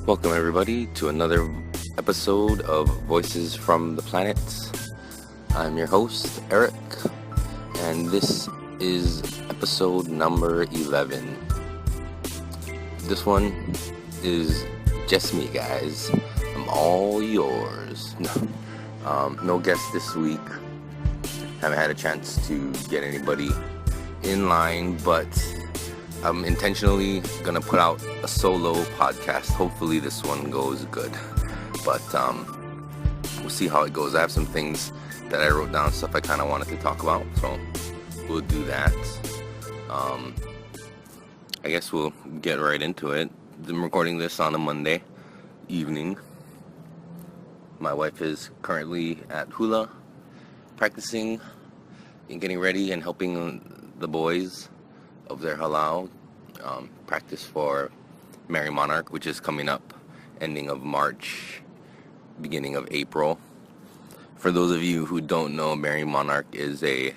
Welcome everybody to another episode of Voices from the Planets. I'm your host, Eric, and this is episode number 11. This one is just me, guys. I'm all yours. No guests this week. Haven't had a chance to get anybody in line, but I'm intentionally gonna put out a solo podcast. Hopefully this one goes good, but we'll see how it goes. I have some things that I wrote down, stuff I kind of wanted to talk about, so we'll do that. I guess we'll get right into it. I'm recording this on a Monday evening. My wife is currently at hula practicing and getting ready and helping the boys of their halau practice for Merry Monarch, which is coming up ending of March, beginning of April. For those of you who don't know, Merry Monarch is a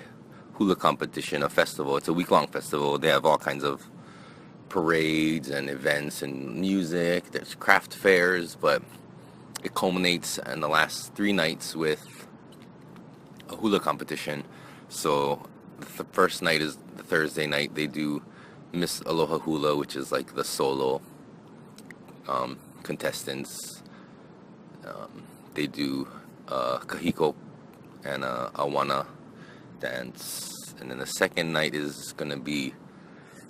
hula competition, a festival. It's a week-long festival. They have all kinds of parades and events and music. There's craft fairs, but it culminates in the last 3 nights with a hula competition. So the first night is the Thursday night. They do Miss Aloha Hula, which is like the solo contestants. They do kahiko and a awana dance. And then the second night is going to be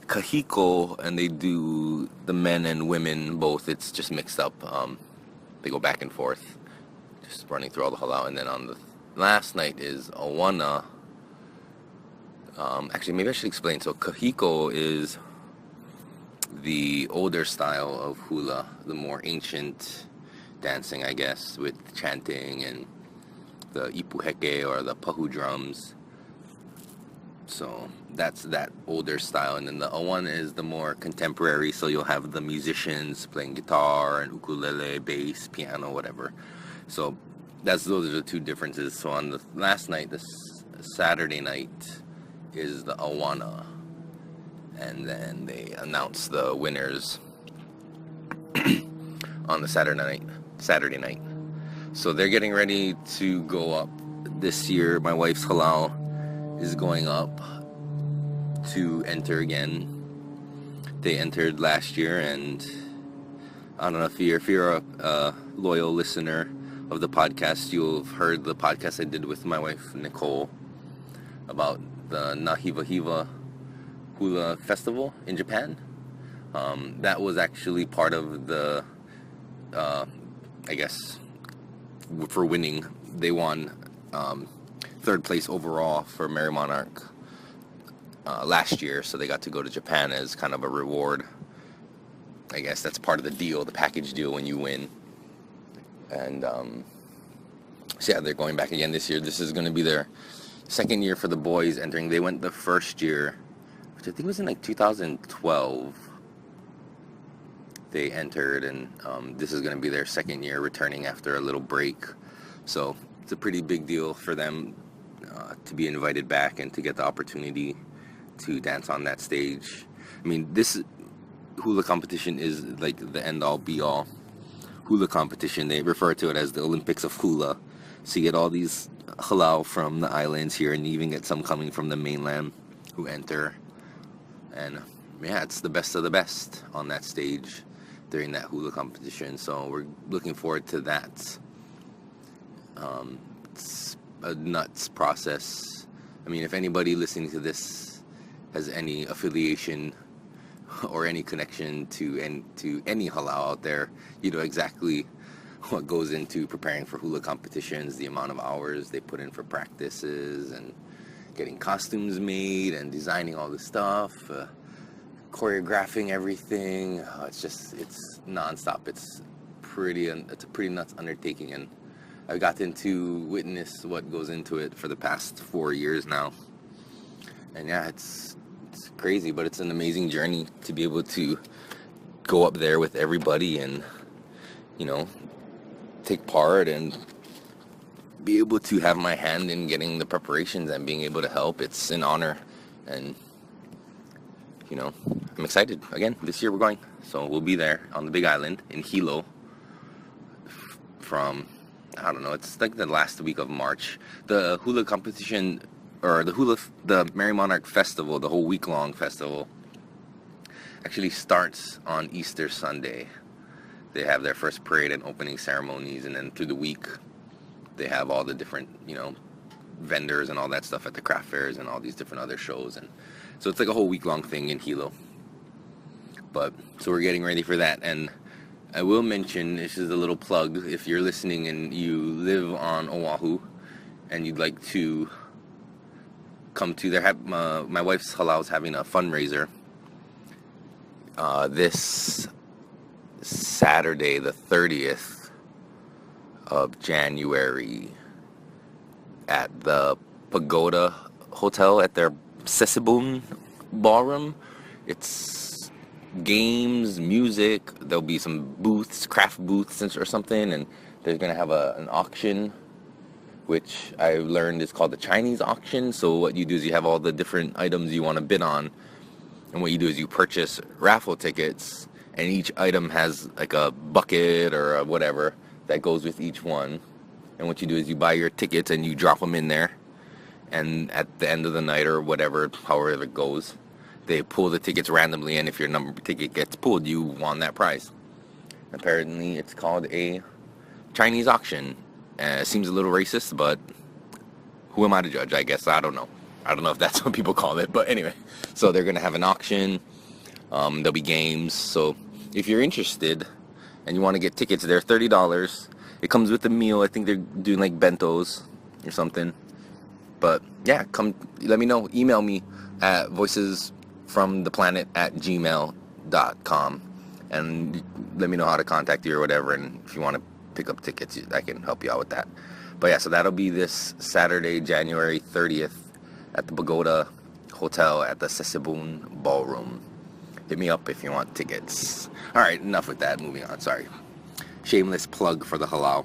kahiko, and they do the men and women both. It's just mixed up. They go back and forth, just running through all the halau. And then on the last night is awana. Actually, maybe I should explain. So kahiko is the older style of hula, the more ancient dancing, I guess, with chanting and the ipuheke or the pahu drums. So that's that older style. And then the awana is the more contemporary, so you'll have the musicians playing guitar and ukulele, bass, piano, whatever. So those are the two differences. So on the last night, the Saturday night, is the awana, and then they announce the winners on the Saturday night. So they're getting ready to go up this year. My wife's halau is going up to enter again. They entered last year, and I don't know if you're a loyal listener of the podcast, you'll have heard the podcast I did with my wife Nicole about the Nahiva Hiva Hula Festival in Japan. That was actually part of the, I guess, for winning. They won 3rd place overall for Merry Monarch last year, so they got to go to Japan as kind of a reward. I guess that's part of the deal, the package deal when you win. And so yeah, they're going back again this year. This is going to be their second year for the boys entering. They went the first year, which I think was in like 2012. They entered, and this is going to be their second year returning after a little break. So it's a pretty big deal for them to be invited back and to get the opportunity to dance on that stage. I mean, this hula competition is like the end-all be-all hula competition. They refer to it as the Olympics of hula. So you get all these halau from the islands here, and you even get some coming from the mainland who enter. And yeah, it's the best of the best on that stage during that hula competition. So we're looking forward to that. It's a nuts process. I mean, if anybody listening to this has any affiliation or any connection to any halau out there, you know exactly what goes into preparing for hula competitions, the amount of hours they put in for practices and getting costumes made and designing all this stuff, choreographing everything. It's nonstop. It's a pretty nuts undertaking, and I've gotten to witness what goes into it for the past 4 years now. And yeah, it's crazy, but it's an amazing journey to be able to go up there with everybody and, you know, take part and be able to have my hand in getting the preparations and being able to help. It's an honor, and you know, I'm excited. Again, this year we're going. So we'll be there on the Big Island in Hilo from, I don't know, it's like the last week of March. The hula competition, or the Merry Monarch Festival, the whole week-long festival, actually starts on Easter Sunday. They have their first parade and opening ceremonies, and then through the week they have all the different, vendors and all that stuff at the craft fairs and all these different other shows. And so it's like a whole week-long thing in Hilo. But so we're getting ready for that. And I will mention, this is a little plug, if you're listening and you live on Oahu and you'd like to come to my wife's halal is having a fundraiser this Saturday, the 30th of January, at the Pagoda Hotel at their Sesibun Ballroom. It's games, music. There'll be some booths, craft booths or something, and they're gonna have an auction, which I learned is called the Chinese auction. So what you do is you have all the different items you want to bid on, and what you do is you purchase raffle tickets, and each item has like a bucket or a whatever that goes with each one. And what you do is you buy your tickets and you drop them in there, and at the end of the night or whatever, however it goes, they pull the tickets randomly, and if your ticket gets pulled, you won that prize. Apparently it's called a Chinese auction. It seems a little racist, but who am I to judge? I guess I don't know if that's what people call it, but anyway. So they're gonna have an auction. There'll be games. So if you're interested and you want to get tickets, they're $30. It comes with a meal. I think they're doing like bentos or something. But yeah, come let me know. Email me at voicesfromtheplanet@gmail.com and let me know how to contact you or whatever. And if you want to pick up tickets, I can help you out with that. But yeah, so that'll be this Saturday, January 30th at the Pagoda Hotel at the Sesibun Ballroom. Hit me up if you want tickets. All right, enough with that. Moving on. Sorry. Shameless plug for the halal.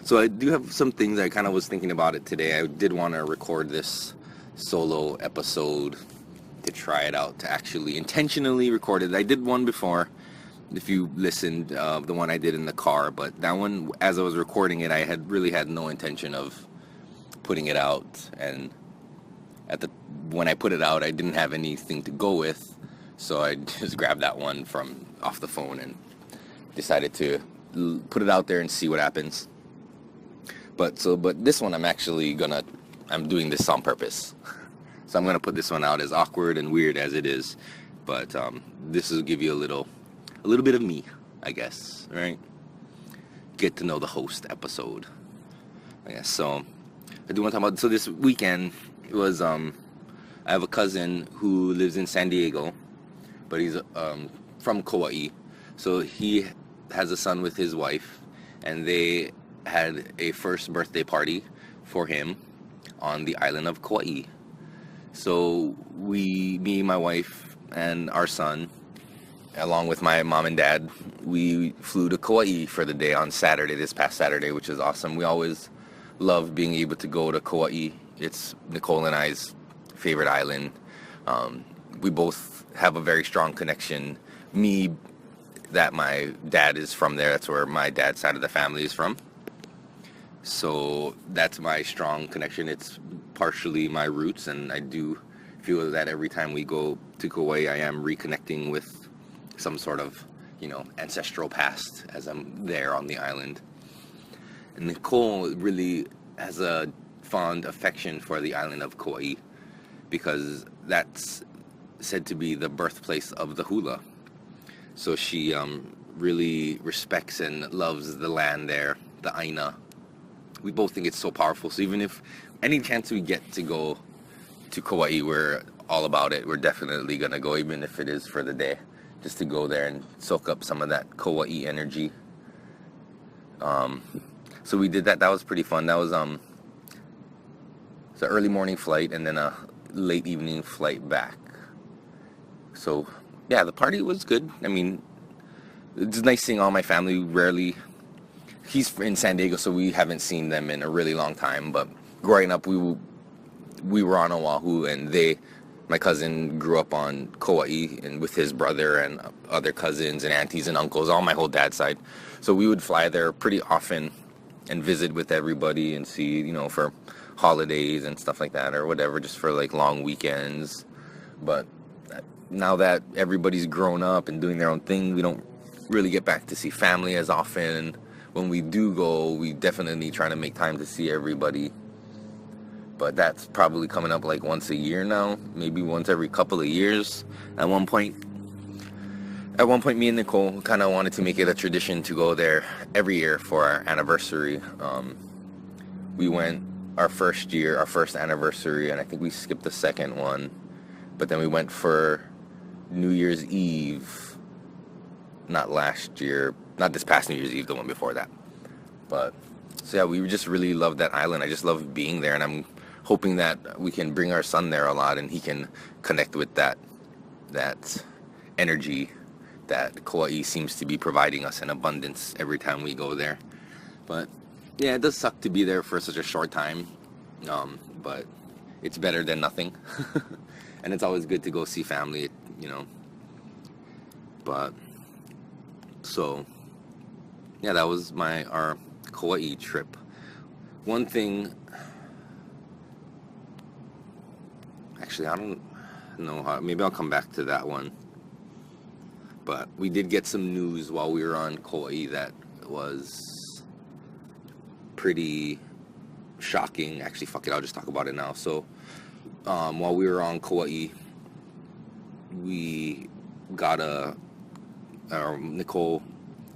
So I do have some things. I kind of was thinking about it today. I did want to record this solo episode to try it out, to actually intentionally record it. I did one before, if you listened, the one I did in the car, but that one, as I was recording it, I really had no intention of putting it out. And when I put it out, I didn't have anything to go with, so I just grabbed that one from off the phone and decided to put it out there and see what happens. But this one I'm doing this on purpose. So I'm gonna put this one out, as awkward and weird as it is, but this will give you a little bit of me, I guess, right? Get to know the host episode, I guess. So I do want to talk about, so this weekend it was I have a cousin who lives in San Diego, but he's from Kauai. So he has a son with his wife, and they had a first birthday party for him on the island of Kauai. So me, my wife, and our son, along with my mom and dad, we flew to Kauai for the day on Saturday, this past Saturday, which is awesome. We always love being able to go to Kauai. It's Nicole and I's favorite island. We both have a very strong connection. Me, that my dad is from there. That's where my dad's side of the family is from. So that's my strong connection. It's partially my roots, and I do feel that every time we go to Kauai, I am reconnecting with some sort of, ancestral past as I'm there on the island. And Nicole really has a fond affection for the island of Kauai because that's said to be the birthplace of the hula. So she really respects and loves the land there, the Aina. We both think it's so powerful. So even if any chance we get to go to Kauai, we're all about it. We're definitely going to go, even if it is for the day, just to go there and soak up some of that Kauai energy. So we did that. That was pretty fun. That was it's an early morning flight and then a late evening flight back. So yeah, the party was good. I mean, it's nice seeing all my family. He's in San Diego, so we haven't seen them in a really long time. But growing up, we were on Oahu, and they My cousin grew up on Kauai and with his brother and other cousins and aunties and uncles, all my whole dad's side. So we would fly there pretty often and visit with everybody and see, for holidays and stuff like that or whatever, just for like long weekends. But now that everybody's grown up and doing their own thing, we don't really get back to see family as often. When we do go, we definitely try to make time to see everybody. But that's probably coming up like once a year now, maybe once every couple of years. At one point, me and Nicole kind of wanted to make it a tradition to go there every year for our anniversary. We went our first anniversary, and I think we skipped the second one. But then we went for New Year's Eve, not this past New Year's Eve, the one before that. But, so yeah, we just really love that island. I just love being there, and I'm hoping that we can bring our son there a lot and he can connect with that energy that Kauai seems to be providing us in abundance every time we go there. But yeah, it does suck to be there for such a short time, but it's better than nothing. And it's always good to go see family, but so yeah, that was our Kauai trip. One thing, actually, I don't know how, maybe I'll come back to that one. But we did get some news while we were on Kauai that was pretty shocking. Actually, fuck it, I'll just talk about it now. So, while we were on Kauai, we got Nicole,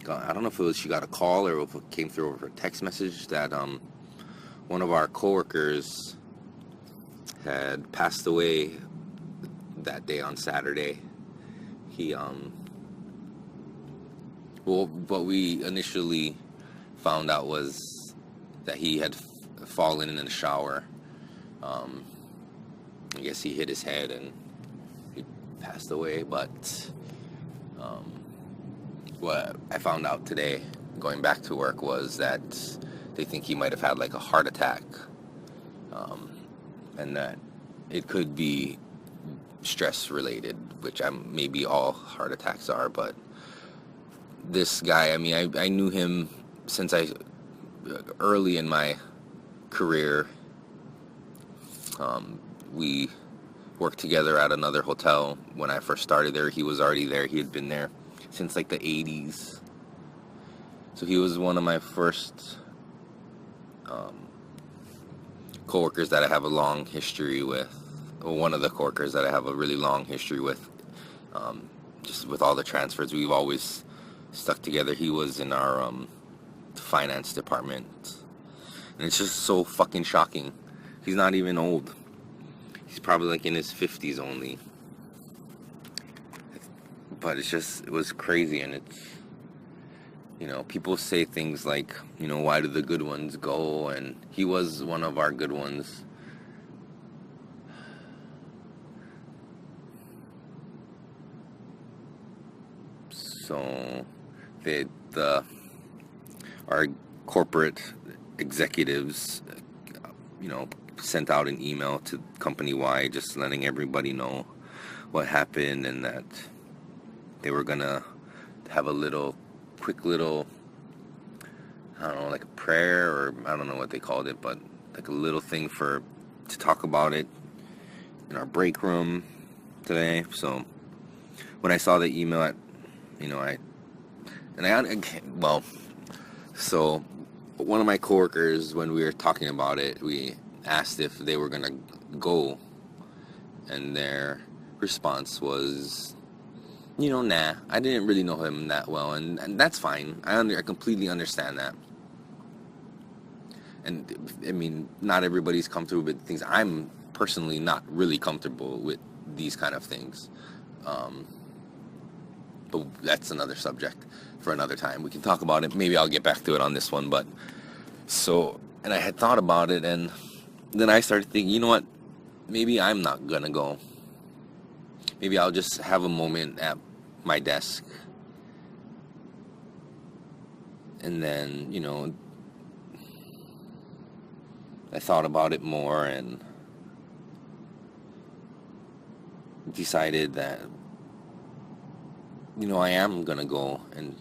I don't know if she got a call or if it came through over a text message that one of our coworkers had passed away that day on Saturday. He what we initially found out was that he had fallen in the shower. I guess he hit his head and he passed away. But what I found out today, going back to work, was that they think he might have had like a heart attack, and that it could be stress related, which maybe all heart attacks are. But this guy, I mean, I knew him since early in my career. We worked together at another hotel when I first started there. He was already there. He had been there since like the 80s. So he was one of my first coworkers that I have a long history with. Or one of the coworkers that I have a really long history with. Just with all the transfers, we've always stuck together. He was in our finance department. And it's just so fucking shocking. He's not even old. He's probably like in his 50s only. But it was crazy. And it's, people say things like, why do the good ones go? And he was one of our good ones. So our corporate executives, sent out an email to company-wide just letting everybody know what happened and that they were gonna have a quick little, I don't know, like a prayer, or I don't know what they called it, but like a little thing to talk about it in our break room today. So when I saw the email, so one of my coworkers, when we were talking about it, we asked if they were gonna go, and their response was, nah. I didn't really know him that well, and that's fine. I completely understand that. And I mean, not everybody's comfortable with things. I'm personally not really comfortable with these kind of things. But that's another subject for another time. We can talk about it. Maybe I'll get back to it on this one. But and I had thought about it, and then I started thinking, you know what? Maybe I'm not gonna go. Maybe I'll just have a moment at my desk. And then, I thought about it more, and decided that, I am going to go and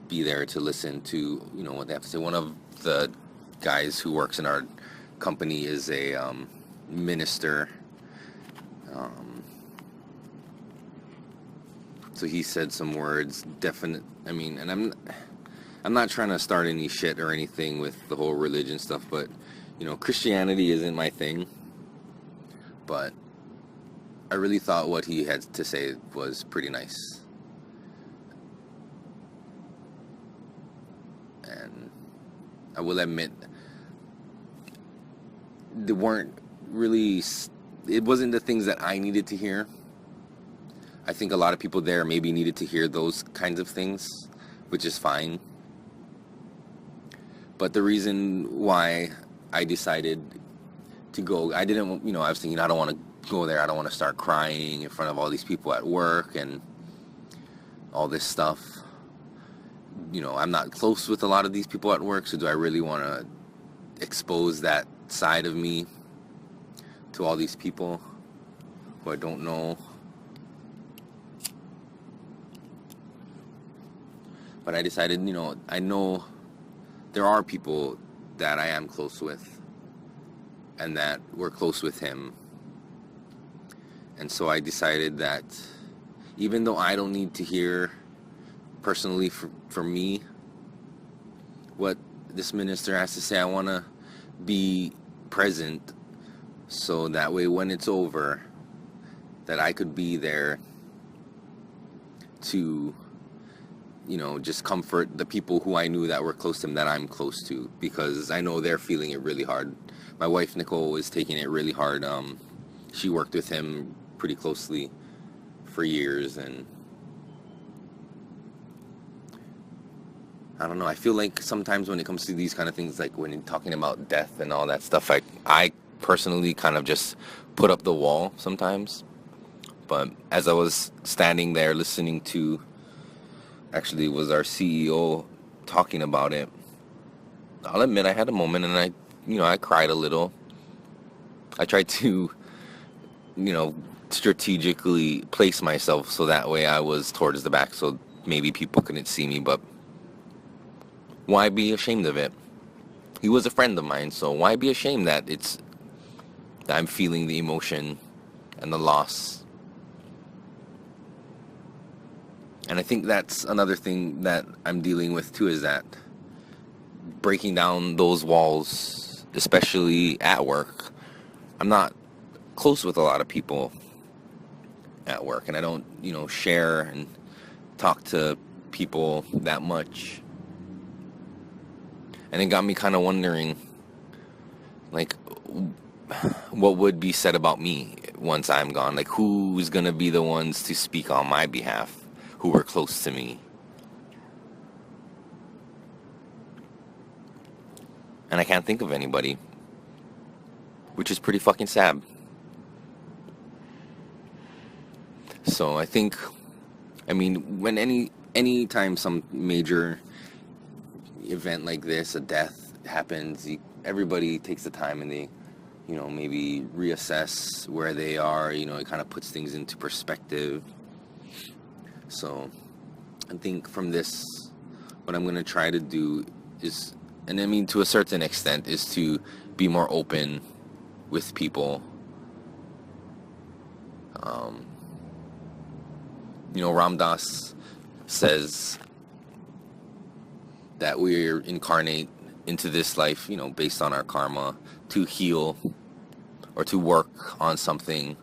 be there to listen to, what they have to say. One of the guys who works in our company is a minister. So he said some words, and I'm not trying to start any shit or anything with the whole religion stuff, but, Christianity isn't my thing. But I really thought what he had to say was pretty nice. And I will admit, it wasn't the things that I needed to hear. I think a lot of people there maybe needed to hear those kinds of things, which is fine. But the reason why I decided to go, I was thinking, I don't want to go there. I don't want to start crying in front of all these people at work and all this stuff. I'm not close with a lot of these people at work, so do I really want to expose that side of me to all these people who I don't know? But I decided, I know there are people that I am close with and that were close with him. And so I decided that even though I don't need to hear personally for me what this minister has to say, I want to be present so that way when it's over, that I could be there to just comfort the people who I knew that were close to him that I'm close to, because I know they're feeling it really hard. My wife, Nicole, is taking it really hard. She worked with him pretty closely for years, and I don't know, I feel like sometimes when it comes to these kind of things, like when you're talking about death and all that stuff, I personally kind of just put up the wall sometimes. But as I was standing there listening to, actually it was our CEO talking about it, I'll admit I had a moment and I cried a little. I tried to, strategically place myself so that way I was towards the back so maybe people couldn't see me, but why be ashamed of it? He was a friend of mine, so why be ashamed that I'm feeling the emotion and the loss? And I think that's another thing that I'm dealing with too, is that breaking down those walls, especially at work. I'm not close with a lot of people at work, and I don't, share and talk to people that much. And it got me kind of wondering, like, what would be said about me once I'm gone? Like, who's going to be the ones to speak on my behalf who were close to me? And I can't think of anybody, which is pretty fucking sad. So I think, when any time some major event like this, a death happens, everybody takes the time and they, maybe reassess where they are. It kind of puts things into perspective. So I think from this, what I'm going to try to do is, and to a certain extent, is to be more open with people. Ram Dass says that we're incarnate into this life, based on our karma, to heal or to work on something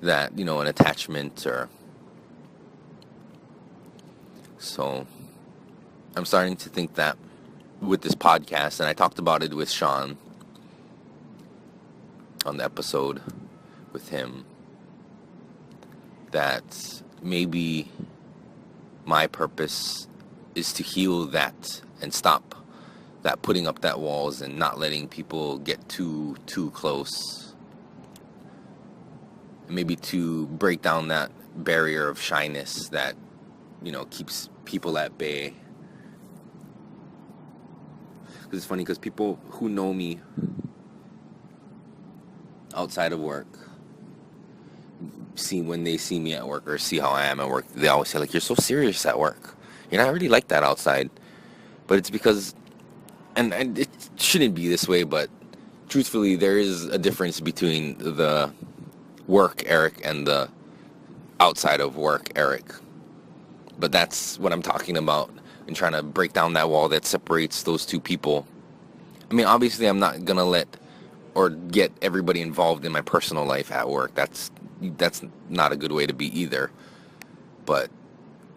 that, an attachment or... So I'm starting to think that with this podcast, and I talked about it with Sean on the episode with him, that maybe my purpose is to heal that and stop that putting up that walls and not letting people get too close. And maybe to break down that barrier of shyness that, keeps people at bay. Because it's funny, because people who know me outside of work, when they see me at work or see how I am at work, they always say, like, you're so serious at work. You're not really like that outside. But it's because, and it shouldn't be this way, but truthfully, there is a difference between the work Eric and the outside of work Eric. But that's what I'm talking about, and trying to break down that wall that separates those two people. I mean, obviously, I'm not gonna let or get everybody involved in my personal life at work. That's not a good way to be either. But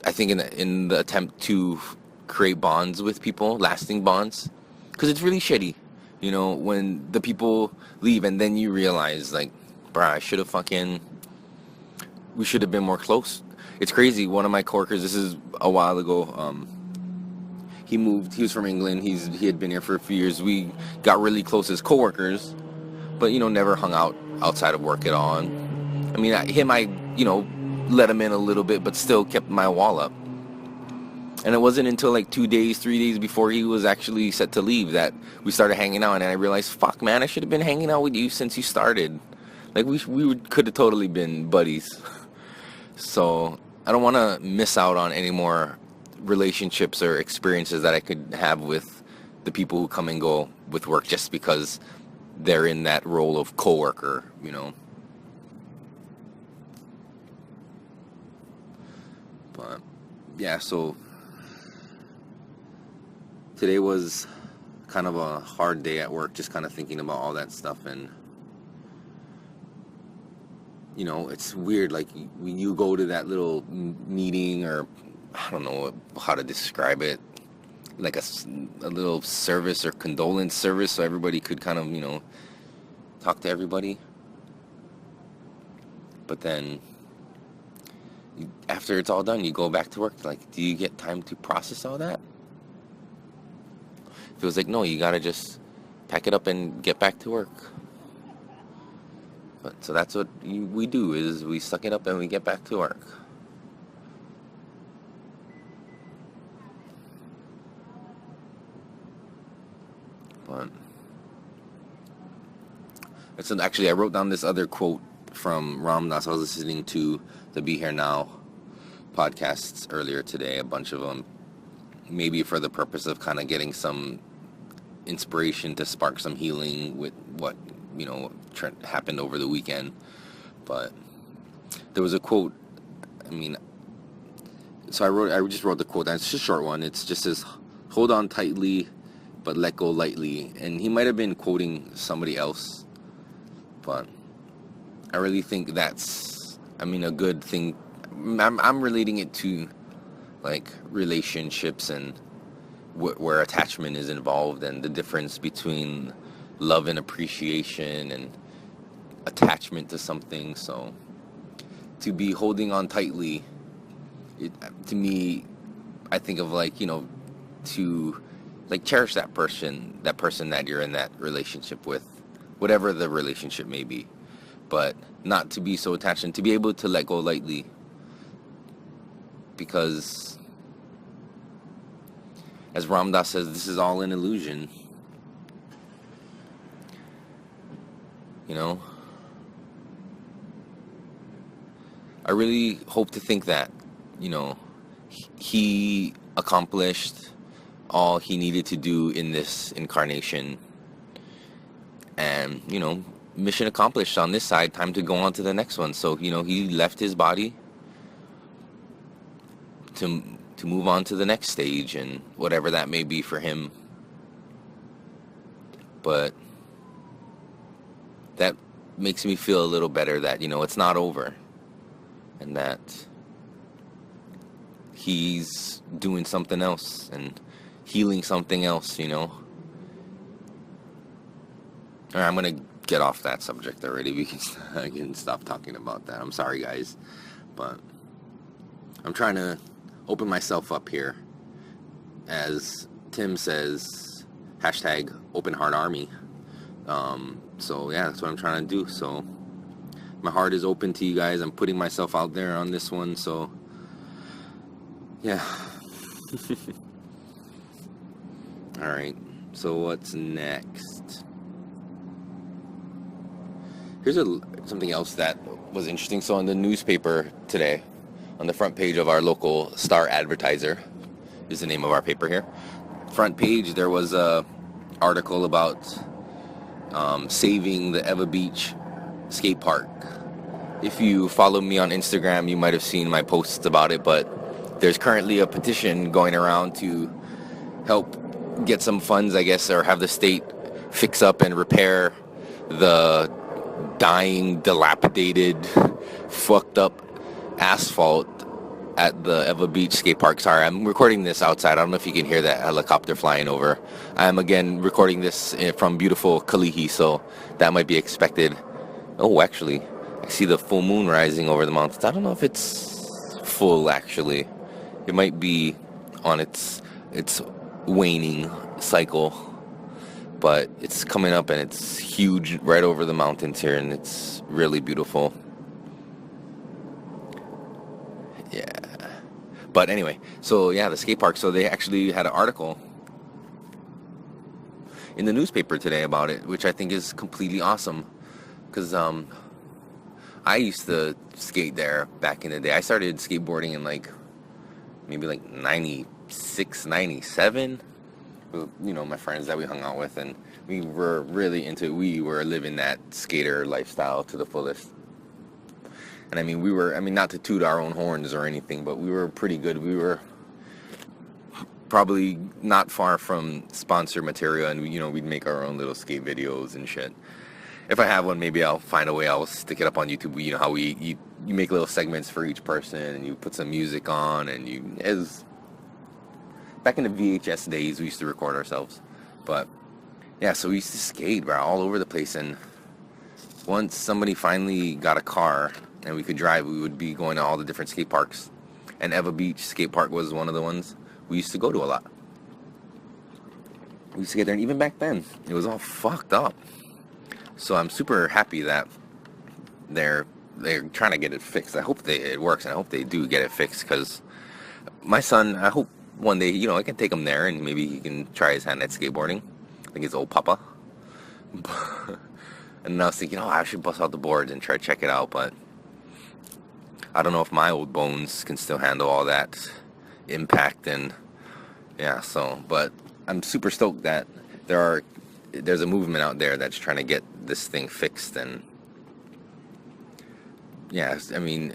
I think in the attempt to create bonds with people, lasting bonds, because it's really shitty, you know, when the people leave and then you realize, like, bruh, we should have been more close. It's crazy. One of my coworkers, this is a while ago, he moved. He was from England. He had been here for a few years. We got really close as coworkers, but, you know, never hung out outside of work at all. And, I mean, I let him in a little bit, but still kept my wall up. And it wasn't until like 3 days before he was actually set to leave that we started hanging out. And I realized, fuck, man, I should have been hanging out with you since you started. Like, we could have totally been buddies. So I don't want to miss out on any more relationships or experiences that I could have with the people who come and go with work just because they're in that role of coworker, you know. But yeah, so today was kind of a hard day at work, just kind of thinking about all that stuff. And you know, it's weird, like, when you go to that little meeting, or I don't know how to describe it, like a little service or condolence service, so everybody could kind of, you know, talk to everybody. But then after it's all done, you go back to work. Like, do you get time to process all that? It feels like, no, you gotta just pack it up and get back to work. But so that's what we do, is we suck it up and we get back to work. But actually, I wrote down this other quote from Ram Dass. I was listening to the Be Here Now podcasts earlier today, a bunch of them, maybe for the purpose of kind of getting some inspiration to spark some healing with what, you know, happened over the weekend. But there was a quote, I mean, so I just wrote the quote, and it's just a short one. It just says, hold on tightly, but let go lightly. And he might have been quoting somebody else, but I really think that's, I mean, a good thing. I'm relating it to, like, relationships and where attachment is involved, and the difference between love and appreciation and attachment to something. So to be holding on tightly, to me, I think of, like, you know, to, like, cherish that person that you're in that relationship with, whatever the relationship may be, but not to be so attached, and to be able to let go lightly, because as Ram Dass says, this is all an illusion. You know, I really hope to think that, you know, he accomplished all he needed to do in this incarnation, and, you know, mission accomplished on this side, time to go on to the next one. So, you know, he left his body to move on to the next stage, and whatever that may be for him. But that makes me feel a little better that, you know, it's not over, and that he's doing something else and healing something else, you know. All right, I'm gonna get off that subject already, because I can stop talking about that. I'm sorry, guys, but I'm trying to open myself up here. As Tim says, hashtag open heart army. So yeah, that's what I'm trying to do. So my heart is open to you guys. I'm putting myself out there on this one. So yeah. All right. So what's next? Here's something else that was interesting. So on the newspaper today, on the front page of our local Star Advertiser, is the name of our paper here. Front page, there was a article about saving the Eva Beach skate park. If you follow me on Instagram, you might have seen my posts about it, but there's currently a petition going around to help get some funds, I guess, or have the state fix up and repair the dying, dilapidated, fucked up asphalt at the Eva Beach skate park. Sorry, I'm recording this outside. I don't know if you can hear that helicopter flying over. I'm again recording this from beautiful Kalihi, so that might be expected. Oh, actually, I see the full moon rising over the mountains. I don't know if it's full, actually. It might be on its waning cycle, but it's coming up and it's huge right over the mountains here, and it's really beautiful. Yeah. But anyway, so yeah, the skate park. So they actually had an article in the newspaper today about it, which I think is completely awesome. Because I used to skate there back in the day. I started skateboarding in maybe 96, 97. You know, my friends that we hung out with, and we were really we were living that skater lifestyle to the fullest. And I mean, not to toot our own horns or anything, but we were pretty good. We were probably not far from sponsor material, and we'd make our own little skate videos and shit. If I have one, maybe I'll find a way. I'll stick it up on YouTube. You know how you make little segments for each person, and you put some music on, and as back in the VHS days, we used to record ourselves. But yeah, so we used to skate all over the place, and once somebody finally got a car and we could drive, we would be going to all the different skate parks. And Eva Beach skate park was one of the ones we used to go to a lot. We used to get there, and even back then, it was all fucked up. So I'm super happy that they're trying to get it fixed. I hope it works, and I hope they do get it fixed, because my son, I hope one day, I can take him there, and maybe he can try his hand at skateboarding. I think his old papa. And I was thinking, I should bust out the boards and try to check it out, but I don't know if my old bones can still handle all that impact. And yeah, but I'm super stoked that there's a movement out there that's trying to get this thing fixed. And yeah, I mean,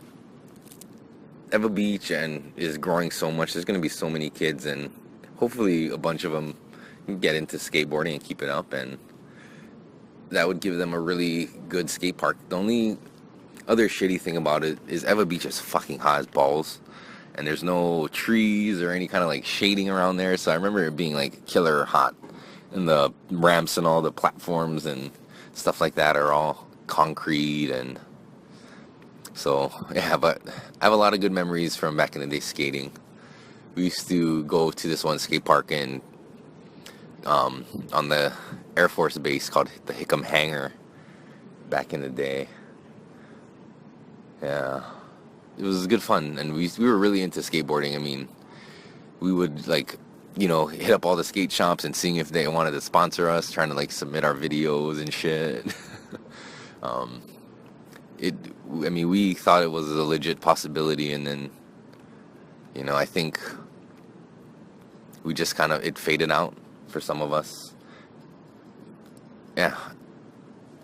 Eva Beach is growing so much. There's going to be so many kids, and hopefully a bunch of them get into skateboarding and keep it up, and that would give them a really good skate park. The only other shitty thing about it is Eva Beach is fucking hot as balls, and there's no trees or any kind of shading around there. So I remember it being killer hot, and the ramps and all the platforms and stuff like that are all concrete. And so yeah, but I have a lot of good memories from back in the day skating. We used to go to this one skate park on the Air Force base called the Hickam Hangar back in the day. Yeah, it was good fun, and we were really into skateboarding. I mean, we would hit up all the skate shops and seeing if they wanted to sponsor us, trying to submit our videos and shit. We thought it was a legit possibility, and then I think we just it faded out for some of us. Yeah,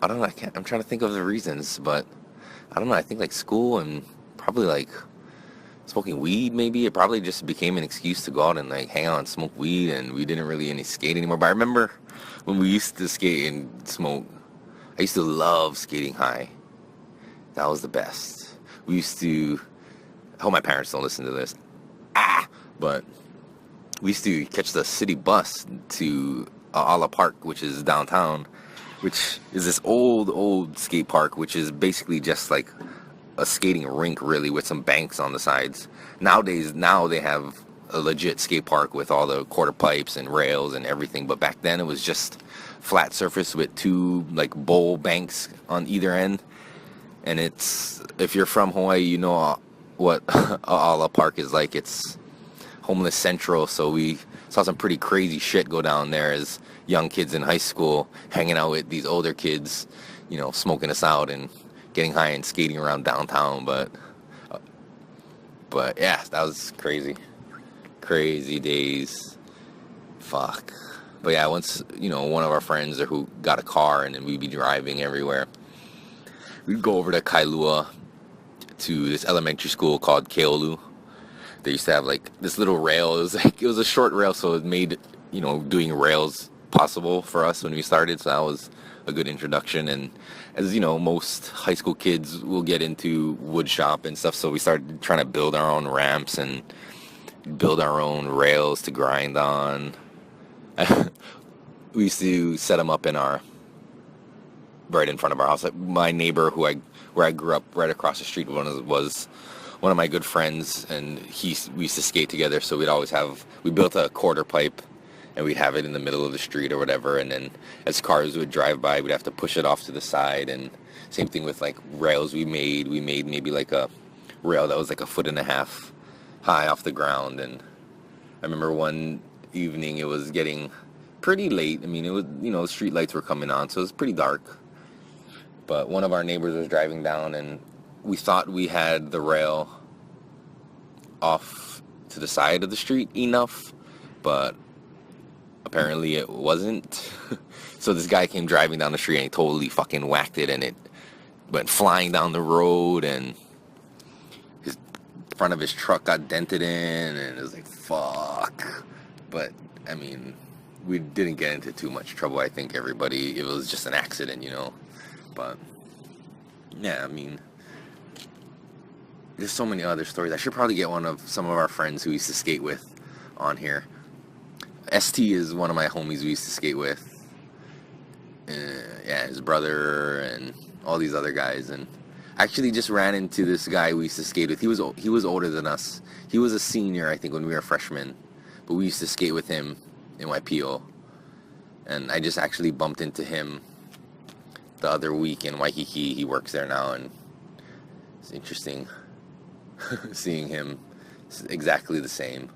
I don't know. I'm trying to think of the reasons, but I don't know. I think school and probably smoking weed. Maybe it probably just became an excuse to go out and hang out and smoke weed, and we didn't really any skate anymore. But I remember when we used to skate and smoke. I used to love skating high. That was the best. We used to. I hope my parents don't listen to this. But we used to catch the city bus to Ala Park, which is downtown, which is this old skate park, which is basically just a skating rink, really, with some banks on the sides. Now they have a legit skate park with all the quarter pipes and rails and everything, but back then it was just flat surface with two bowl banks on either end. And if you're from Hawaii, you know what Ala Park is like. It's homeless central, so we saw some pretty crazy shit go down there as young kids in high school hanging out with these older kids, smoking us out and getting high and skating around downtown. But yeah, that was crazy days. Fuck. But yeah, once one of our friends who got a car, and then we'd be driving everywhere. We'd go over to Kailua to this elementary school called Keolu. They used to have like this little rail. It was a short rail, so it made doing rails possible for us when we started. So that was a good introduction. And as most high school kids will get into wood shop and stuff, so we started trying to build our own ramps and build our own rails to grind on. We used to set them up right in front of our house. Like my neighbor where I grew up, right across the street, was one of my good friends, and we used to skate together. So we built a quarter pipe, and we'd have it in the middle of the street or whatever. And then as cars would drive by, we'd have to push it off to the side. And same thing with like rails we made. We made maybe like a rail that was like 1.5 feet high off the ground. And I remember one evening it was getting pretty late. I mean, it was street lights were coming on, so it was pretty dark. But one of our neighbors was driving down, and we thought we had the rail off to the side of the street enough, but apparently it wasn't. So this guy came driving down the street and he totally fucking whacked it, and it went flying down the road, and his front of his truck got dented in, and it was like, fuck. But I mean, we didn't get into too much trouble. I think it was just an accident, But yeah, I mean, there's so many other stories. I should probably get some of our friends who we used to skate with on here. ST is one of my homies we used to skate with. Yeah, his brother and all these other guys. And I actually just ran into this guy we used to skate with. He was older than us. He was a senior, I think, when we were freshmen. But we used to skate with him in YPO. And I just actually bumped into him the other week in Waikiki. He works there now, and it's interesting seeing him. It's exactly the same.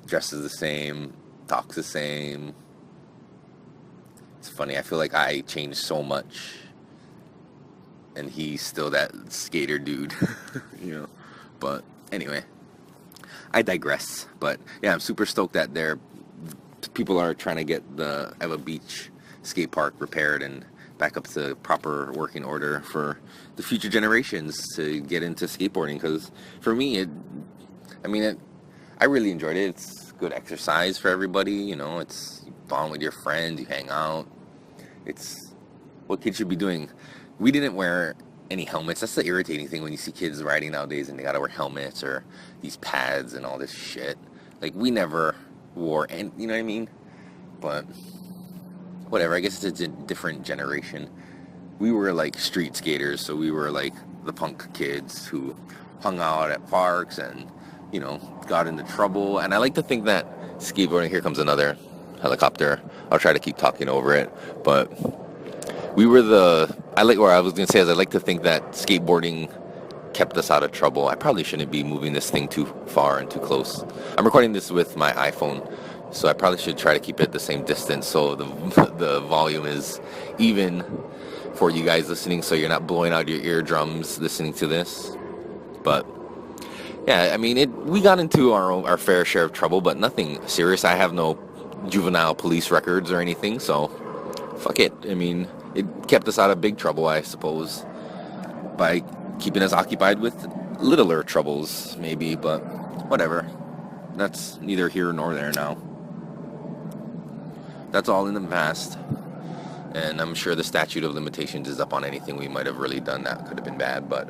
Dresses the same, talks the same. It's funny, I feel like I changed so much, and he's still that skater dude. But anyway, I digress. But yeah, I'm super stoked that people are trying to get the Eva Beach skate park repaired and back up to proper working order for the future generations to get into skateboarding. Because for me, I really enjoyed it. It's good exercise for everybody. It's fun with your friends. You hang out. It's what kids should be doing. We didn't wear any helmets. That's the irritating thing when you see kids riding nowadays and they gotta wear helmets or these pads and all this shit. Like, we never wore any, you know what I mean? But whatever, I guess it's a different generation. We were like street skaters, so we were like the punk kids who hung out at parks and, got into trouble. And I like to think that skateboarding, here comes another helicopter. I'll try to keep talking over it. But I was going to say is I like to think that skateboarding kept us out of trouble. I probably shouldn't be moving this thing too far and too close. I'm recording this with my iPhone, so I probably should try to keep it the same distance so the volume is even for you guys listening, so you're not blowing out your eardrums listening to this. But yeah, I mean, we got into our fair share of trouble, but nothing serious. I have no juvenile police records or anything, so fuck it. I mean, it kept us out of big trouble, I suppose, by keeping us occupied with littler troubles, maybe, but whatever. That's neither here nor there now. That's all in the past, and I'm sure the statute of limitations is up on anything we might have really done that could have been bad, but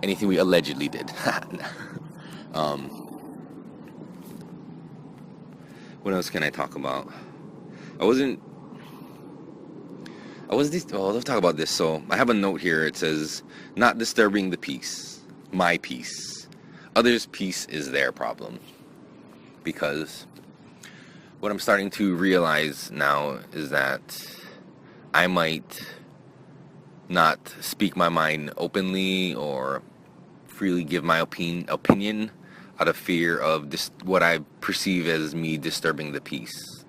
anything we allegedly did. What else can I talk about? Let's talk about this. So I have a note here. It says, not disturbing the peace. My peace. Others' peace is their problem. Because what I'm starting to realize now is that I might not speak my mind openly or freely give my opinion out of fear of what I perceive as me disturbing the peace.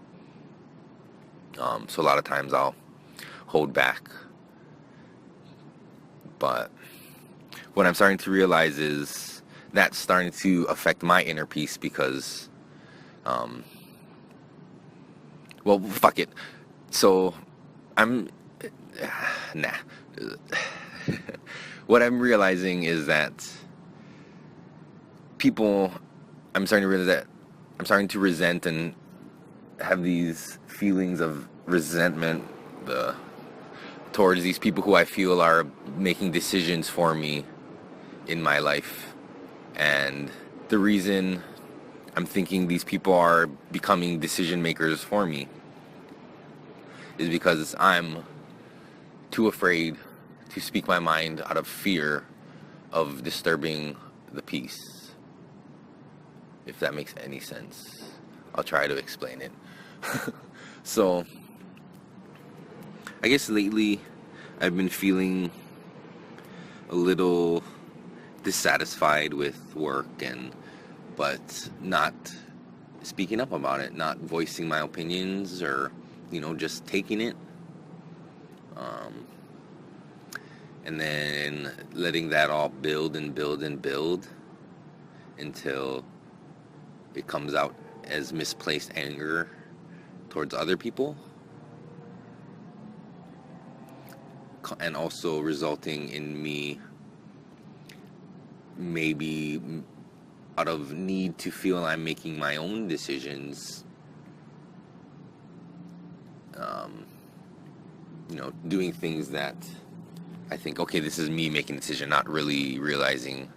So a lot of times I'll hold back. But what I'm starting to realize is that's starting to affect my inner peace because, well, fuck it. So I'm, nah. What I'm realizing is that I'm starting to realize that I'm starting to resent and have these feelings of resentment towards these people who I feel are making decisions for me in my life. And the reason I'm thinking these people are becoming decision makers for me is because I'm too afraid to speak my mind out of fear of disturbing the peace. If that makes any sense. I'll try to explain it. So, I guess lately I've been feeling a little dissatisfied with work but not speaking up about it, not voicing my opinions or, just taking it. And then letting that all build and build and build until it comes out as misplaced anger towards other people, and also resulting in me maybe out of need to feel I'm making my own decisions, doing things that I think, okay, this is me making a decision, not really realizing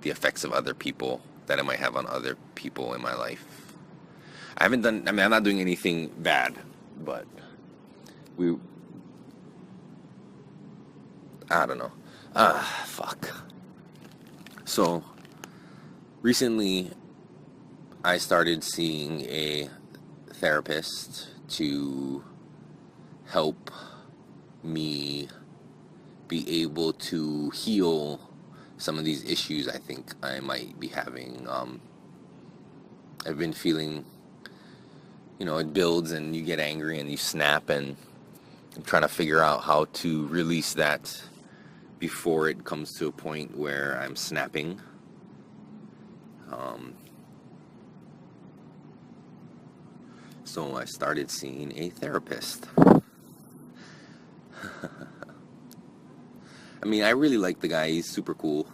the effects of other people that it might have on other people in my life. I'm not doing anything bad, but I don't know. Fuck. So, recently, I started seeing a therapist to help me be able to heal some of these issues I think I might be having. I've been feeling, it builds and you get angry and you snap, and I'm trying to figure out how to release that before it comes to a point where I'm snapping. So I started seeing a therapist. I mean, I really like the guy. He's super cool.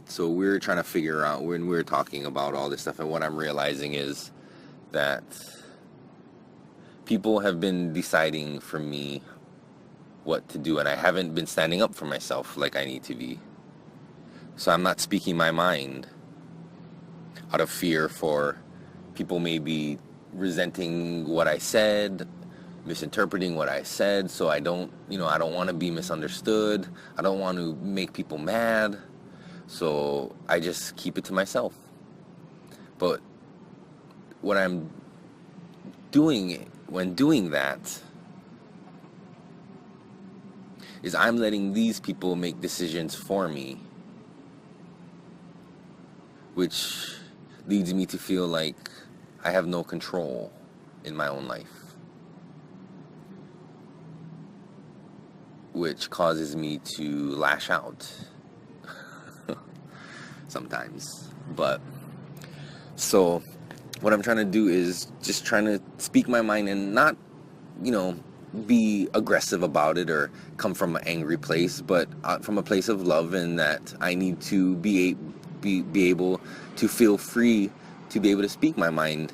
So we're trying to figure out, when we're talking about all this stuff, and what I'm realizing is that people have been deciding for me what to do, and I haven't been standing up for myself like I need to be. So I'm not speaking my mind out of fear for people maybe resenting what I said, misinterpreting what I said, so I don't want to be misunderstood. I don't want to make people mad, so I just keep it to myself. But what I'm doing when doing that is I'm letting these people make decisions for me, which leads me to feel like I have no control in my own life, which causes me to lash out sometimes. But so what I'm trying to do is just trying to speak my mind and not, be aggressive about it or come from an angry place, but from a place of love, and that I need to be able to feel free to be able to speak my mind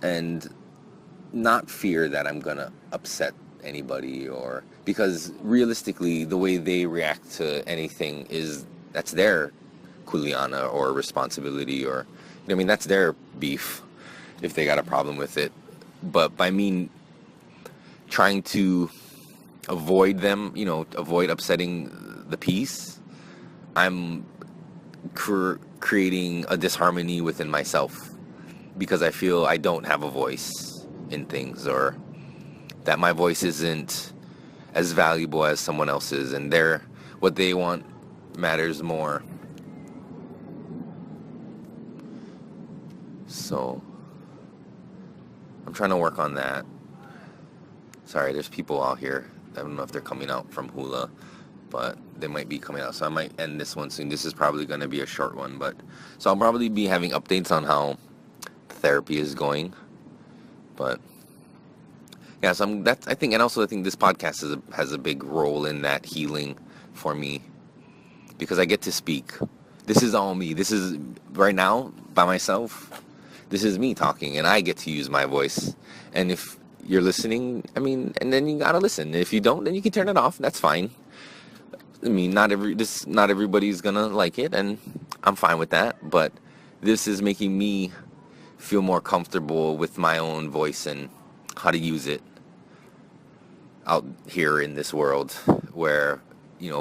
and not fear that I'm gonna upset anybody, or because realistically the way they react to anything that's their kuleana or responsibility, or that's their beef if they got a problem with it. But by me trying to avoid them, avoid upsetting the peace, I'm creating a disharmony within myself, because I feel I don't have a voice in things, or that my voice isn't as valuable as someone else's, and what they want matters more. So I'm trying to work on that. Sorry, there's people out here. I don't know if they're coming out from Hula, but they might be coming out. So I might end this one soon. This is probably going to be a short one, but so I'll probably be having updates on how therapy is going. But yeah, so I think, and also I think this podcast has a big role in that healing for me because I get to speak. This is all me. This is right now by myself. This is me talking, and I get to use my voice. And if you're listening, I mean, and then you gotta listen. If you don't, then you can turn it off. That's fine. I mean, not everybody's gonna like it, and I'm fine with that. But this is making me feel more comfortable with my own voice and how to use it out here in this world where,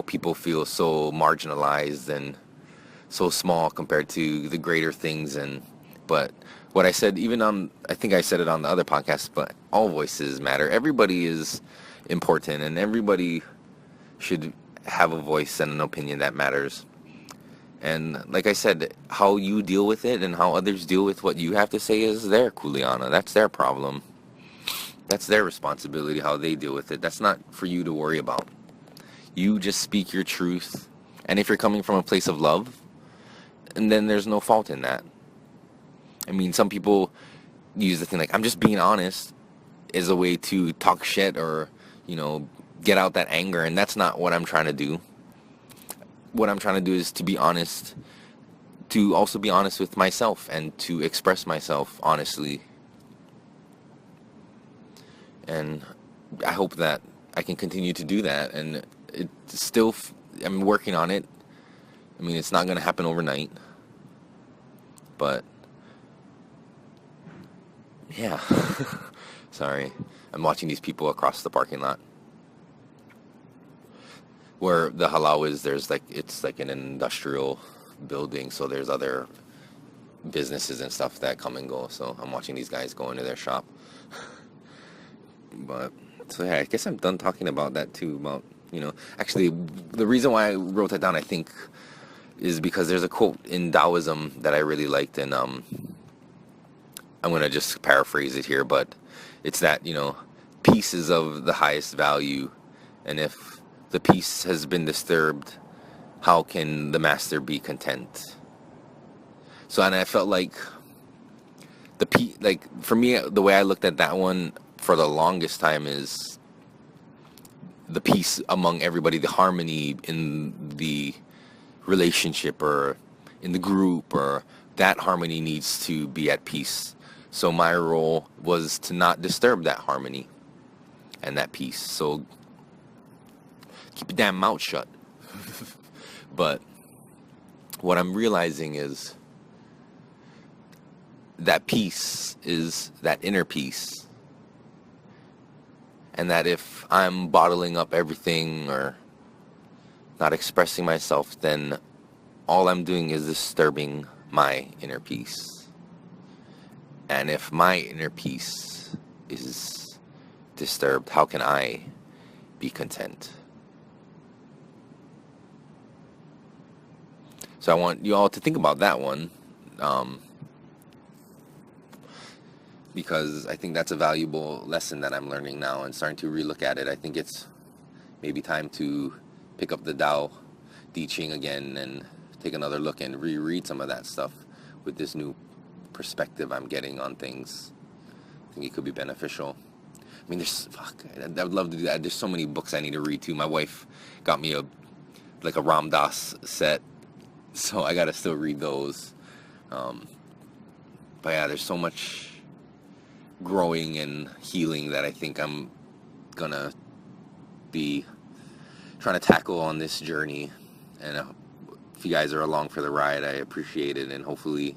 people feel so marginalized and so small compared to the greater things. But what I said, I think I said it on the other podcast, but all voices matter. Everybody is important, and everybody should have a voice and an opinion that matters. And like I said, how you deal with it and how others deal with what you have to say is their kuleana. That's their problem. That's their responsibility, how they deal with it. That's not for you to worry about. You just speak your truth. And if you're coming from a place of love, and then there's no fault in that. I mean, some people use the thing like, I'm just being honest, as a way to talk shit or, get out that anger. And that's not what I'm trying to do. What I'm trying to do is to be honest, to also be honest with myself and to express myself honestly. And I hope that I can continue to do that. And it's still, I'm working on it. I mean, it's not going to happen overnight. But, yeah. Sorry. I'm watching these people across the parking lot. Where the halau is, it's like an industrial building, so there's other businesses and stuff that come and go. So I'm watching these guys go into their shop. But, so yeah, I guess I'm done talking about that too. About, actually, the reason why I wrote that down, I think, is because there's a quote in Taoism that I really liked, and I'm going to just paraphrase it here, but it's that, peace is of the highest value, and if the peace has been disturbed, how can the master be content? So, and I felt like for me, the way I looked at that one for the longest time is the peace among everybody, the harmony in the relationship or in the group, or that harmony needs to be at peace. So my role was to not disturb that harmony and that peace. So keep your damn mouth shut. But what I'm realizing is that peace is that inner peace. And that if I'm bottling up everything or not expressing myself, then all I'm doing is disturbing my inner peace. And if my inner peace is disturbed, how can I be content? So I want you all to think about that one, because I think that's a valuable lesson that I'm learning now and starting to relook at it. I think it's maybe time to pick up the Tao Te Ching again and take another look and reread some of that stuff with this new perspective I'm getting on things. I think it could be beneficial. I mean, I would love to do that. There's so many books I need to read too. My wife got me a Ram Dass set, so I gotta still read those. But yeah, there's so much growing and healing that I think I'm gonna be trying to tackle on this journey. And if you guys are along for the ride, I appreciate it, and hopefully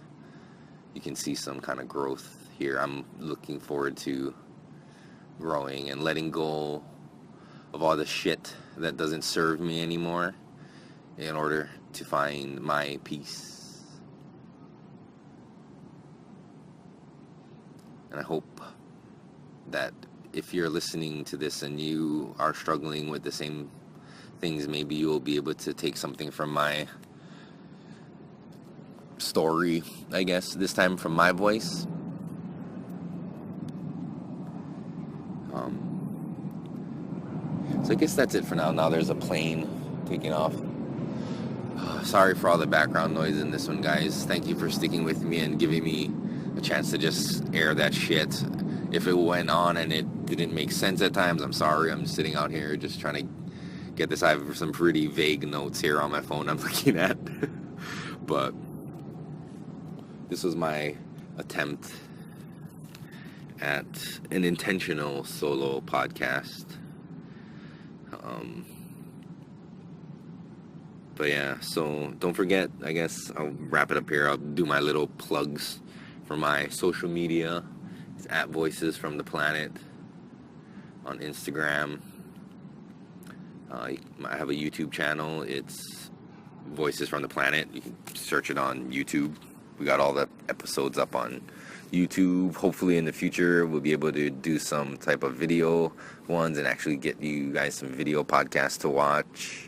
you can see some kind of growth here. I'm looking forward to growing and letting go of all the shit that doesn't serve me anymore in order to find my peace. And I hope that if you're listening to this and you are struggling with the same things, maybe you'll be able to take something from my story, I guess, this time from my voice. So I guess that's it for now. Now there's a plane taking off. Sorry for all the background noise in this one, guys. Thank you for sticking with me and giving me a chance to just air that shit. If it went on and it didn't make sense at times, I'm sorry. I'm sitting out here just trying to get this. I have some pretty vague notes here on my phone I'm looking at. But this was my attempt at an intentional solo podcast. But yeah, so don't forget, I guess I'll wrap it up here. I'll do my little plugs for my social media. It's at Voices from the Planet on Instagram. I have a YouTube channel. It's Voices from the Planet. You can search it on YouTube. We got all the episodes up on YouTube. Hopefully in the future we'll be able to do some type of video ones and actually get you guys some video podcasts to watch.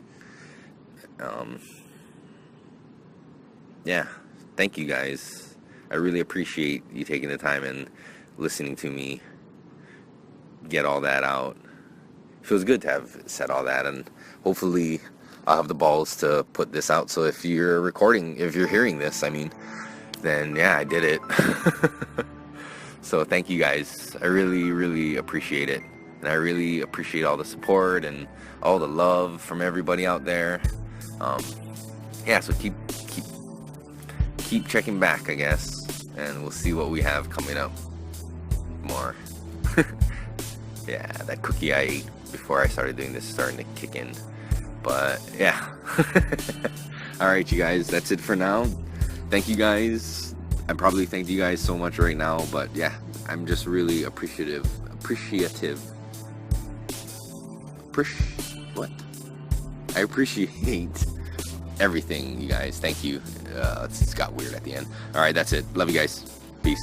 Yeah, thank you guys. I really appreciate you taking the time and listening to me get all that out. It feels good to have said all that, and hopefully I'll have the balls to put this out. So if you're hearing this, then yeah, I did it. So thank you guys. I really, really appreciate it. And I really appreciate all the support and all the love from everybody out there. Yeah, so keep checking back, I guess, and we'll see what we have coming up more. Yeah, that cookie I ate before I started doing this is starting to kick in. But yeah. Alright, you guys, that's it for now. Thank you guys. I probably thanked you guys so much right now, but yeah, I'm just really appreciative. I appreciate everything, you guys. Thank you. It got weird at the end. Alright, that's it. Love you guys. Peace.